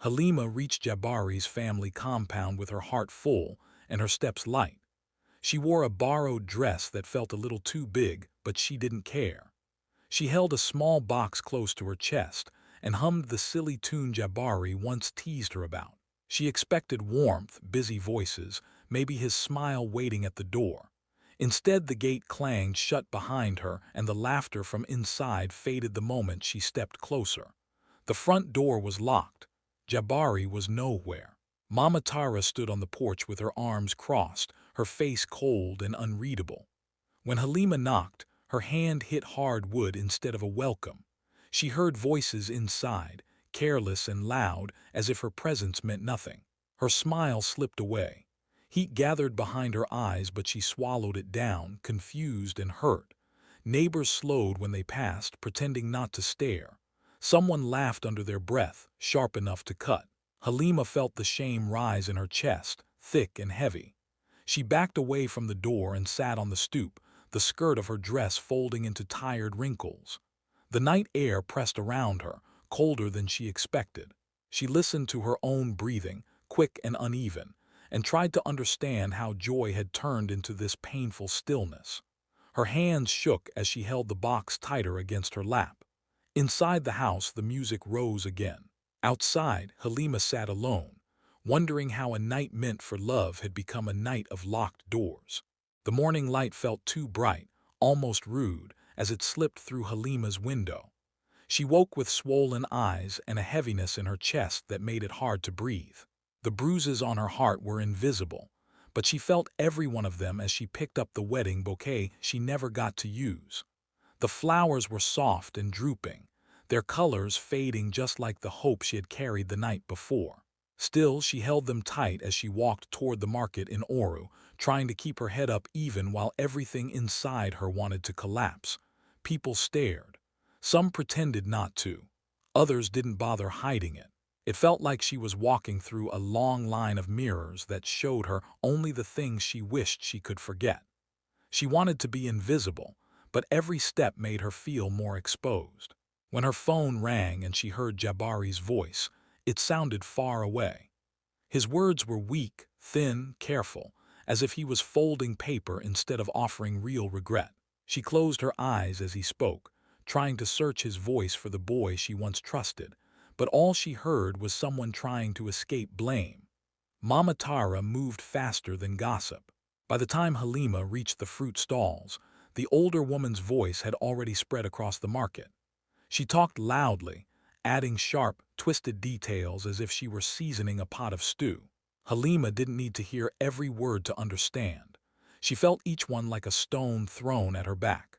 Halima reached Jabari's family compound with her heart full and her steps light. She wore a borrowed dress that felt a little too big, but she didn't care. She held a small box close to her chest and hummed the silly tune Jabari once teased her about. She expected warmth, busy voices, maybe his smile waiting at the door. Instead, the gate clanged shut behind her and the laughter from inside faded the moment she stepped closer. The front door was locked. Jabari was nowhere. Mama Tara stood on the porch with her arms crossed, her face cold and unreadable. When Halima knocked, her hand hit hard wood instead of a welcome. She heard voices inside, careless and loud, as if her presence meant nothing. Her smile slipped away. Heat gathered behind her eyes, but she swallowed it down, confused and hurt. Neighbors slowed when they passed, pretending not to stare. Someone laughed under their breath, sharp enough to cut. Halima felt the shame rise in her chest, thick and heavy. She backed away from the door and sat on the stoop, the skirt of her dress folding into tired wrinkles. The night air pressed around her, colder than she expected. She listened to her own breathing, quick and uneven, and tried to understand how joy had turned into this painful stillness. Her hands shook as she held the box tighter against her lap. Inside the house, the music rose again. Outside, Halima sat alone, wondering how a night meant for love had become a night of locked doors. The morning light felt too bright, almost rude, as it slipped through Halima's window. She woke with swollen eyes and a heaviness in her chest that made it hard to breathe. The bruises on her heart were invisible, but she felt every one of them as she picked up the wedding bouquet she never got to use. The flowers were soft and drooping, their colors fading just like the hope she had carried the night before. Still, she held them tight as she walked toward the market in Oru, trying to keep her head up even while everything inside her wanted to collapse. People stared. Some pretended not to. Others didn't bother hiding it. It felt like she was walking through a long line of mirrors that showed her only the things she wished she could forget. She wanted to be invisible, but every step made her feel more exposed. When her phone rang and she heard Jabari's voice, it sounded far away. His words were weak, thin, careful, as if he was folding paper instead of offering real regret. She closed her eyes as he spoke, trying to search his voice for the boy she once trusted, but all she heard was someone trying to escape blame. Mama Tara moved faster than gossip. By the time Halima reached the fruit stalls, the older woman's voice had already spread across the market. She talked loudly, adding sharp, twisted details as if she were seasoning a pot of stew. Halima didn't need to hear every word to understand. She felt each one like a stone thrown at her back.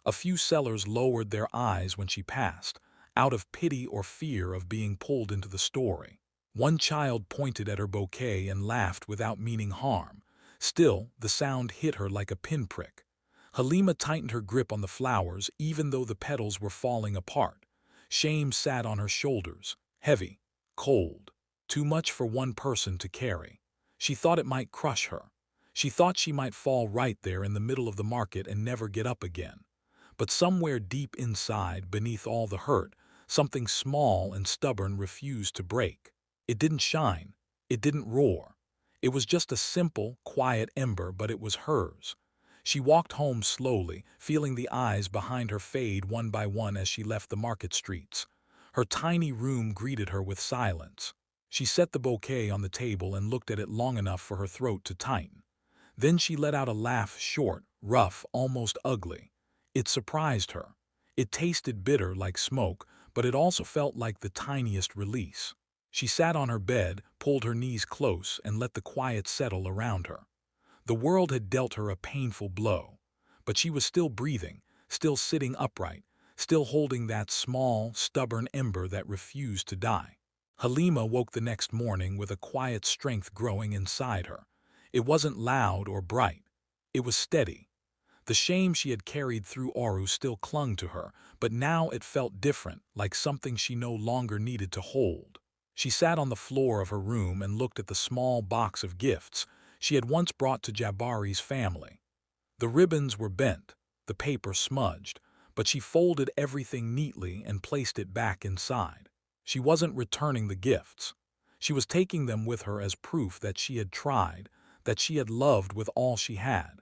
A few sellers lowered their eyes when she passed, out of pity or fear of being pulled into the story. One child pointed at her bouquet and laughed without meaning harm. Still, the sound hit her like a pinprick. Halima tightened her grip on the flowers even though the petals were falling apart. Shame sat on her shoulders, heavy, cold, too much for one person to carry. She thought it might crush her. She thought she might fall right there in the middle of the market and never get up again. But somewhere deep inside, beneath all the hurt, something small and stubborn refused to break. It didn't shine. It didn't roar. It was just a simple, quiet ember, but it was hers. She walked home slowly, feeling the eyes behind her fade one by one as she left the market streets. Her tiny room greeted her with silence. She set the bouquet on the table and looked at it long enough for her throat to tighten. Then she let out a laugh, short, rough, almost ugly. It surprised her. It tasted bitter like smoke, but it also felt like the tiniest release. She sat on her bed, pulled her knees close, and let the quiet settle around her. The world had dealt her a painful blow, but she was still breathing, still sitting upright, still holding that small, stubborn ember that refused to die. Halima woke the next morning with a quiet strength growing inside her. It wasn't loud or bright. It was steady. The shame she had carried through Oru still clung to her, but now it felt different, like something she no longer needed to hold. She sat on the floor of her room and looked at the small box of gifts she had once brought to Jabari's family. The ribbons were bent, the paper smudged, but she folded everything neatly and placed it back inside. She wasn't returning the gifts. She was taking them with her as proof that she had tried, that she had loved with all she had.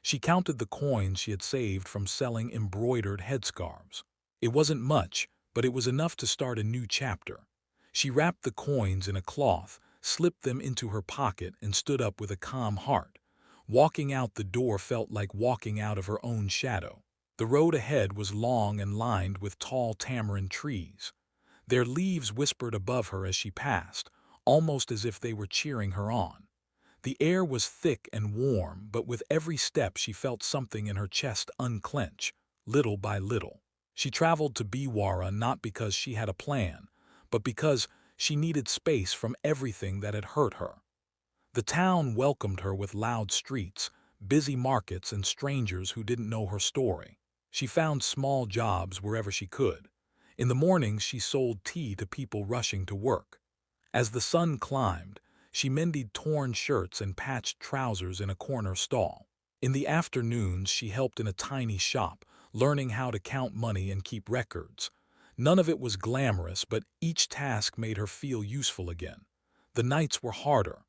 She counted the coins she had saved from selling embroidered headscarves. It wasn't much, but it was enough to start a new chapter. She wrapped the coins in a cloth, slipped them into her pocket, and stood up with a calm heart. Walking out the door felt like walking out of her own shadow. The road ahead was long and lined with tall tamarind trees. Their leaves whispered above her as she passed, almost as if they were cheering her on. The air was thick and warm, but with every step she felt something in her chest unclench, little by little. She traveled to Biwara not because she had a plan, but because she needed space from everything that had hurt her. The town welcomed her with loud streets, busy markets, and strangers who didn't know her story. She found small jobs wherever she could. In the mornings she sold tea to people rushing to work. As the sun climbed, she mended torn shirts and patched trousers in a corner stall. In the afternoons she helped in a tiny shop, learning how to count money and keep records. None of it was glamorous, but each task made her feel useful again. The nights were harder.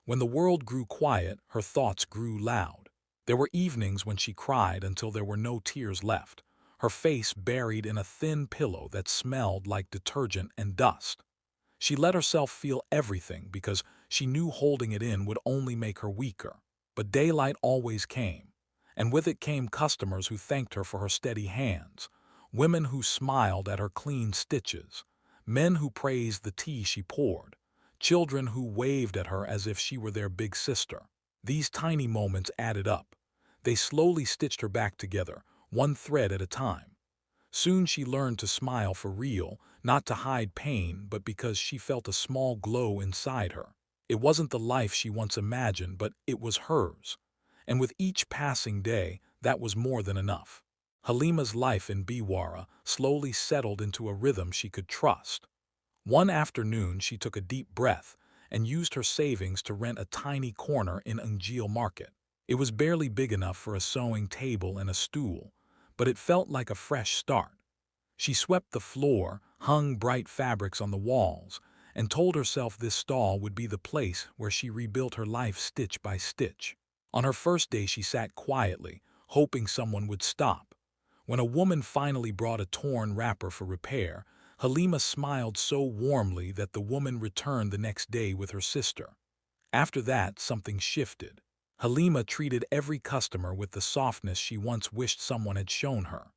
When the world grew quiet, her thoughts grew loud. There were evenings when she cried until there were no tears left, her face buried in a thin pillow that smelled like detergent and dust. She let herself feel everything because she knew holding it in would only make her weaker. But daylight always came, and with it came customers who thanked her for her steady hands, women who smiled at her clean stitches, men who praised the tea she poured, children who waved at her as if she were their big sister. These tiny moments added up. They slowly stitched her back together, one thread at a time. Soon she learned to smile for real, not to hide pain, but because she felt a small glow inside her. It wasn't the life she once imagined, but it was hers. And with each passing day, that was more than enough. Halima's life in Biwara slowly settled into a rhythm she could trust. One afternoon she took a deep breath and used her savings to rent a tiny corner in Unjil Market. It was barely big enough for a sewing table and a stool, but it felt like a fresh start. She swept the floor, hung bright fabrics on the walls, and told herself this stall would be the place where she rebuilt her life stitch by stitch. On her first day she sat quietly, hoping someone would stop. When a woman finally brought a torn wrapper for repair, Halima smiled so warmly that the woman returned the next day with her sister. After that, something shifted. Halima treated every customer with the softness she once wished someone had shown her.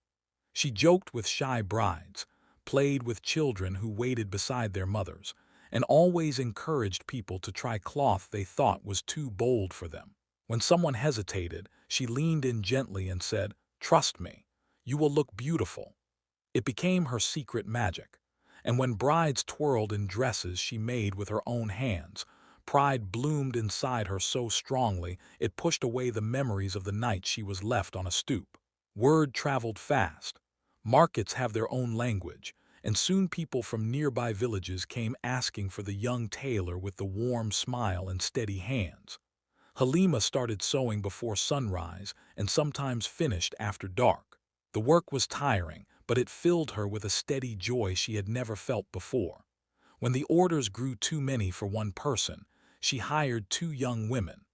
She joked with shy brides, played with children who waited beside their mothers, and always encouraged people to try cloth they thought was too bold for them. When someone hesitated, she leaned in gently and said, "Trust me, you will look beautiful." It became her secret magic, and when brides twirled in dresses she made with her own hands, pride bloomed inside her so strongly it pushed away the memories of the night she was left on a stoop. Word traveled fast. Markets have their own language, and soon people from nearby villages came asking for the young tailor with the warm smile and steady hands. Halima started sewing before sunrise and sometimes finished after dark. The work was tiring, but it filled her with a steady joy she had never felt before. When the orders grew too many for one person, she hired two young women.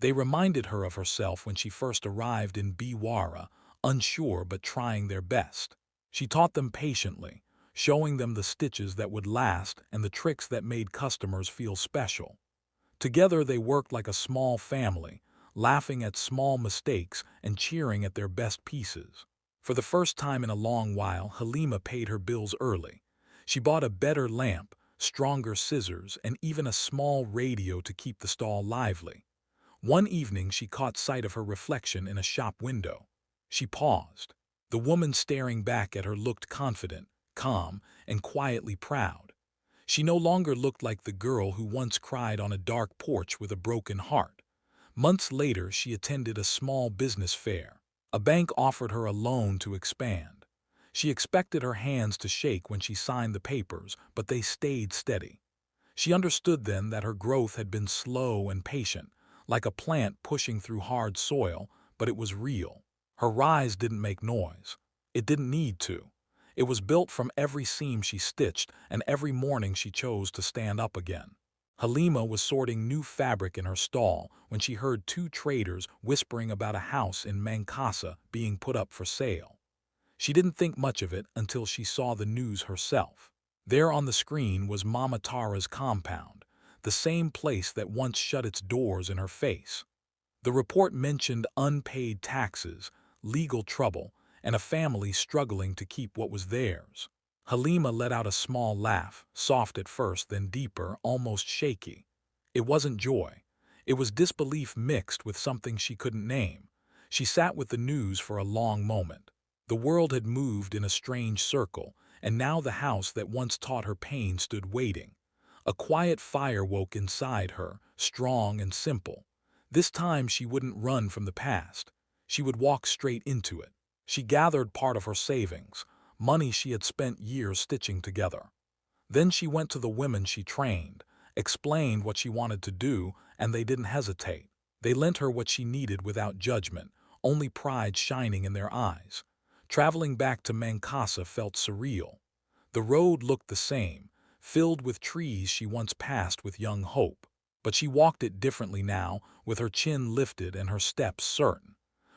They reminded her of herself when she first arrived in Biwara, unsure but trying their best. She taught them patiently, showing them the stitches that would last and the tricks that made customers feel special. Together they worked like a small family, laughing at small mistakes and cheering at their best pieces. For the first time in a long while, Halima paid her bills early. She bought a better lamp, stronger scissors, and even a small radio to keep the stall lively. One evening she caught sight of her reflection in a shop window. She paused. The woman staring back at her looked confident, calm, and quietly proud. She no longer looked like the girl who once cried on a dark porch with a broken heart. Months later she attended a small business fair. A bank offered her a loan to expand. She expected her hands to shake when she signed the papers, but they stayed steady. She understood then that her growth had been slow and patient, like a plant pushing through hard soil, but it was real. Her rise didn't make noise. It didn't need to. It was built from every seam she stitched and every morning she chose to stand up again. Halima was sorting new fabric in her stall when she heard two traders whispering about a house in Mankasa being put up for sale. She didn't think much of it until she saw the news herself. There on the screen was Mama Tara's compound, the same place that once shut its doors in her face. The report mentioned unpaid taxes, legal trouble, and a family struggling to keep what was theirs. Halima let out a small laugh, soft at first, then deeper, almost shaky. It wasn't joy. It was disbelief mixed with something she couldn't name. She sat with the news for a long moment. The world had moved in a strange circle, and now the house that once taught her pain stood waiting. A quiet fire woke inside her, strong and simple. This time she wouldn't run from the past. She would walk straight into it. She gathered part of her savings, money she had spent years stitching together. Then she went to the women she trained, explained what she wanted to do, and they didn't hesitate. They lent her what she needed without judgment, only pride shining in their eyes. Traveling back to Mankasa felt surreal. The road looked the same, filled with trees she once passed with young hope. But she walked it differently now, with her chin lifted and her steps certain.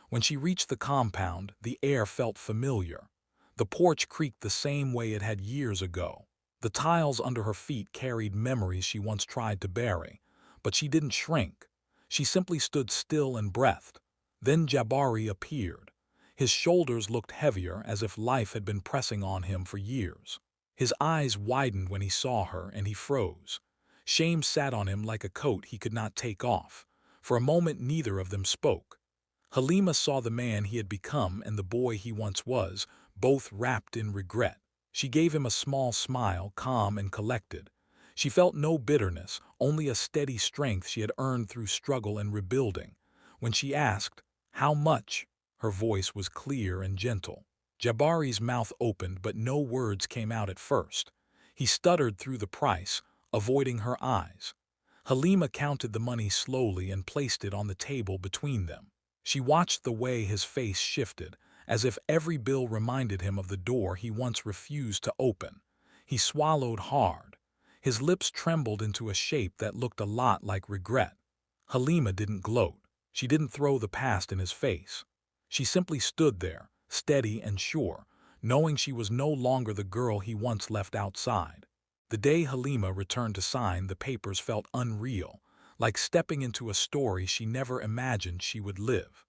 When she reached the compound, the air felt familiar. The porch creaked the same way it had years ago. The tiles under her feet carried memories she once tried to bury. But she didn't shrink. She simply stood still and breathed. Then Jabari appeared. His shoulders looked heavier, as if life had been pressing on him for years. His eyes widened when he saw her, and he froze. Shame sat on him like a coat he could not take off. For a moment neither of them spoke. Halima saw the man he had become and the boy he once was, both wrapped in regret. She gave him a small smile, calm and collected. She felt no bitterness, only a steady strength she had earned through struggle and rebuilding. When she asked, "How much?" her voice was clear and gentle. Jabari's mouth opened, but no words came out at first. He stuttered through the price, avoiding her eyes. Halima counted the money slowly and placed it on the table between them. She watched the way his face shifted, as if every bill reminded him of the door he once refused to open. He swallowed hard. His lips trembled into a shape that looked a lot like regret. Halima didn't gloat. She didn't throw the past in his face. She simply stood there, steady and sure, knowing she was no longer the girl he once left outside. The day Halima returned to sign, the papers felt unreal, like stepping into a story she never imagined she would live.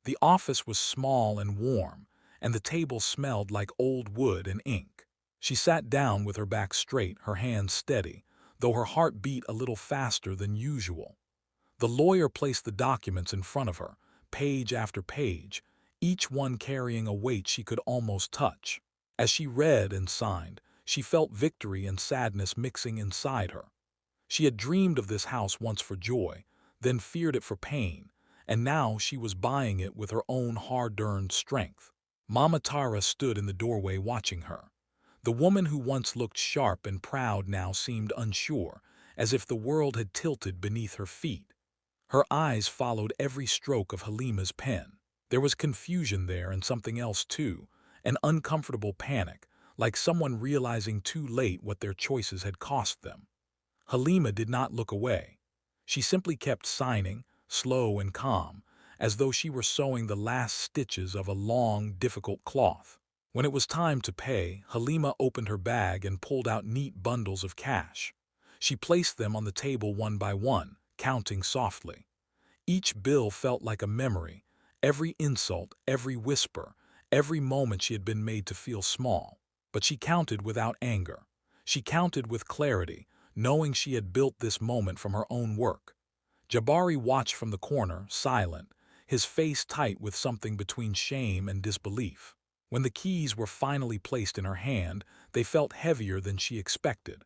The office was small and warm, and the table smelled like old wood and ink. She sat down with her back straight, her hands steady, though her heart beat a little faster than usual. The lawyer placed the documents in front of her, page after page, each one carrying a weight she could almost touch. As she read and signed, she felt victory and sadness mixing inside her. She had dreamed of this house once for joy, then feared it for pain, and now she was buying it with her own hard-earned strength. Mama Tara stood in the doorway watching her. The woman who once looked sharp and proud now seemed unsure, as if the world had tilted beneath her feet. Her eyes followed every stroke of Halima's pen. There was confusion there and something else too, an uncomfortable panic, like someone realizing too late what their choices had cost them. Halima did not look away. She simply kept signing, slow and calm, as though she were sewing the last stitches of a long, difficult cloth. When it was time to pay, Halima opened her bag and pulled out neat bundles of cash. She placed them on the table one by one, counting softly. Each bill felt like a memory, every insult, every whisper, every moment she had been made to feel small. But she counted without anger. She counted with clarity, knowing she had built this moment from her own work. Jabari watched from the corner, silent, his face tight with something between shame and disbelief. When the keys were finally placed in her hand, they felt heavier than she expected.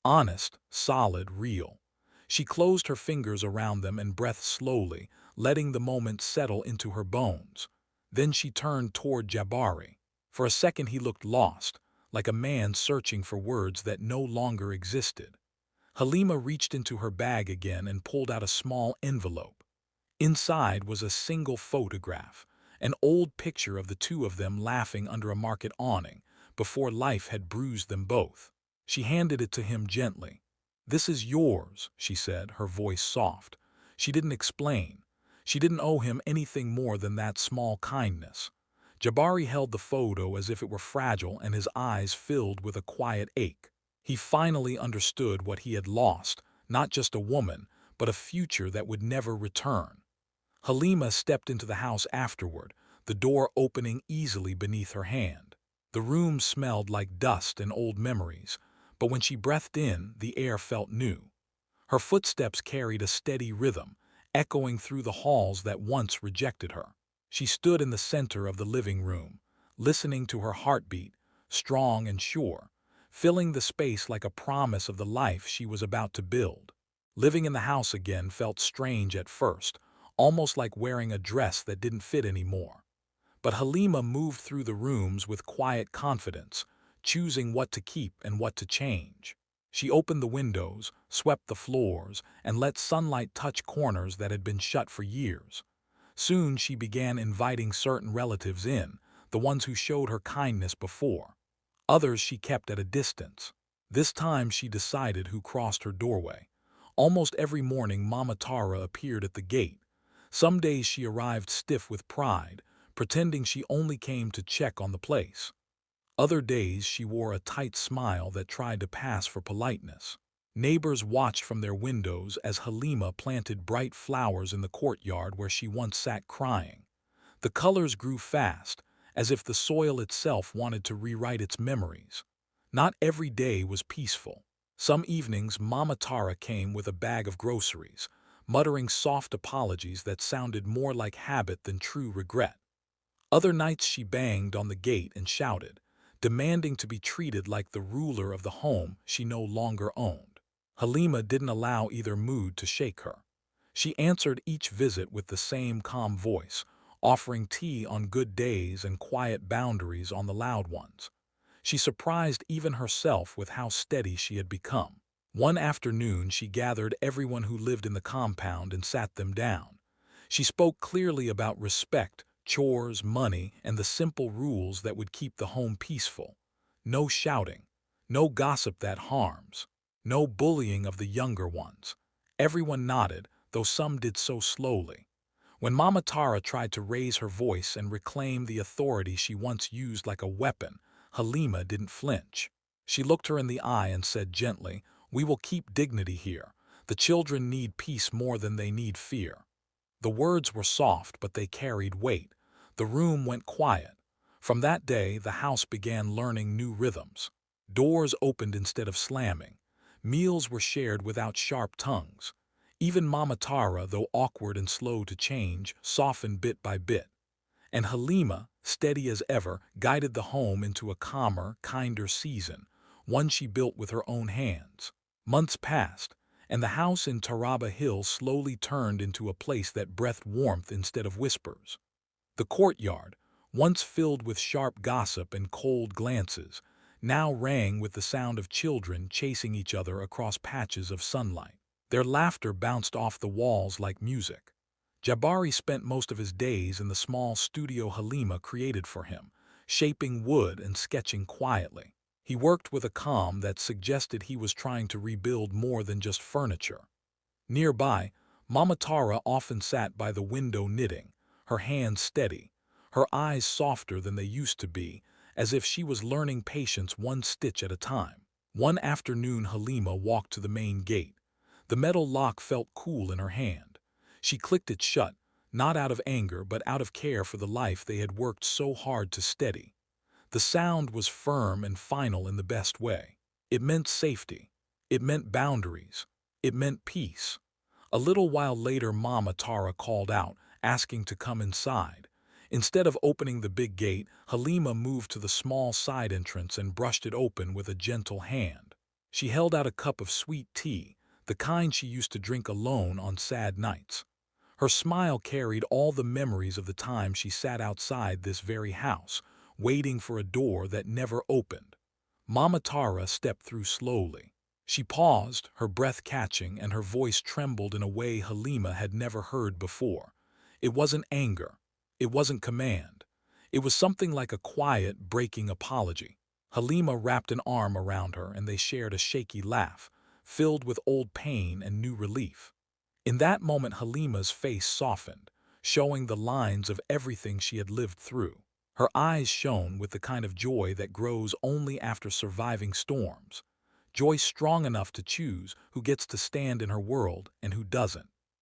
Honest, solid, real. She closed her fingers around them and breathed slowly, letting the moment settle into her bones. Then she turned toward Jabari. For a second he looked lost, like a man searching for words that no longer existed. Halima reached into her bag again and pulled out a small envelope. Inside was a single photograph, an old picture of the two of them laughing under a market awning, before life had bruised them both. She handed it to him gently. "This is yours," she said, her voice soft. She didn't explain. She didn't owe him anything more than that small kindness. Jabari held the photo as if it were fragile, and his eyes filled with a quiet ache. He finally understood what he had lost, not just a woman, but a future that would never return. Halima stepped into the house afterward, the door opening easily beneath her hand. The room smelled like dust and old memories, but when she breathed in, the air felt new. Her footsteps carried a steady rhythm, echoing through the halls that once rejected her. She stood in the center of the living room, listening to her heartbeat, strong and sure, filling the space like a promise of the life she was about to build. Living in the house again felt strange at first, almost like wearing a dress that didn't fit anymore. But Halima moved through the rooms with quiet confidence, choosing what to keep and what to change. She opened the windows, swept the floors, and let sunlight touch corners that had been shut for years. Soon she began inviting certain relatives in, the ones who showed her kindness before. Others she kept at a distance. This time she decided who crossed her doorway. Almost every morning Mama Tara appeared at the gate. Some days she arrived stiff with pride, pretending she only came to check on the place. Other days she wore a tight smile that tried to pass for politeness. Neighbors watched from their windows as Halima planted bright flowers in the courtyard where she once sat crying. The colors grew fast, as if the soil itself wanted to rewrite its memories. Not every day was peaceful. Some evenings Mama Tara came with a bag of groceries, muttering soft apologies that sounded more like habit than true regret. Other nights she banged on the gate and shouted, demanding to be treated like the ruler of the home she no longer owned. Halima didn't allow either mood to shake her. She answered each visit with the same calm voice, offering tea on good days and quiet boundaries on the loud ones. She surprised even herself with how steady she had become. One afternoon she gathered everyone who lived in the compound and sat them down. She spoke clearly about respect, chores, money, and the simple rules that would keep the home peaceful. No shouting, no gossip that harms, no bullying of the younger ones. Everyone nodded, though some did so slowly. When Mama Tara tried to raise her voice and reclaim the authority she once used like a weapon, Halima didn't flinch. She looked her in the eye and said gently, "We will keep dignity here. The children need peace more than they need fear." The words were soft, but they carried weight. The room went quiet. From that day, the house began learning new rhythms. Doors opened instead of slamming. Meals were shared without sharp tongues. Even Mama Tara, though awkward and slow to change, softened bit by bit. And Halima, steady as ever, guided the home into a calmer, kinder season, one she built with her own hands. Months passed, and the house in Taraba Hill slowly turned into a place that breathed warmth instead of whispers. The courtyard, once filled with sharp gossip and cold glances, now rang with the sound of children chasing each other across patches of sunlight. Their laughter bounced off the walls like music. Jabari spent most of his days in the small studio Halima created for him, shaping wood and sketching quietly. He worked with a calm that suggested he was trying to rebuild more than just furniture. Nearby, Mama Tara often sat by the window knitting, her hands steady, her eyes softer than they used to be, as if she was learning patience one stitch at a time. One afternoon Halima walked to the main gate. The metal lock felt cool in her hand. She clicked it shut, not out of anger but out of care for the life they had worked so hard to steady. The sound was firm and final in the best way. It meant safety. It meant boundaries. It meant peace. A little while later Mama Tara called out, asking to come inside. Instead of opening the big gate, Halima moved to the small side entrance and brushed it open with a gentle hand. She held out a cup of sweet tea, the kind she used to drink alone on sad nights. Her smile carried all the memories of the time she sat outside this very house, waiting for a door that never opened. Mama Tara stepped through slowly. She paused, her breath catching, and her voice trembled in a way Halima had never heard before. It wasn't anger. It wasn't command. It was something like a quiet, breaking apology. Halima wrapped an arm around her and they shared a shaky laugh, filled with old pain and new relief. In that moment, Halima's face softened, showing the lines of everything she had lived through. Her eyes shone with the kind of joy that grows only after surviving storms. Joy strong enough to choose who gets to stand in her world and who doesn't.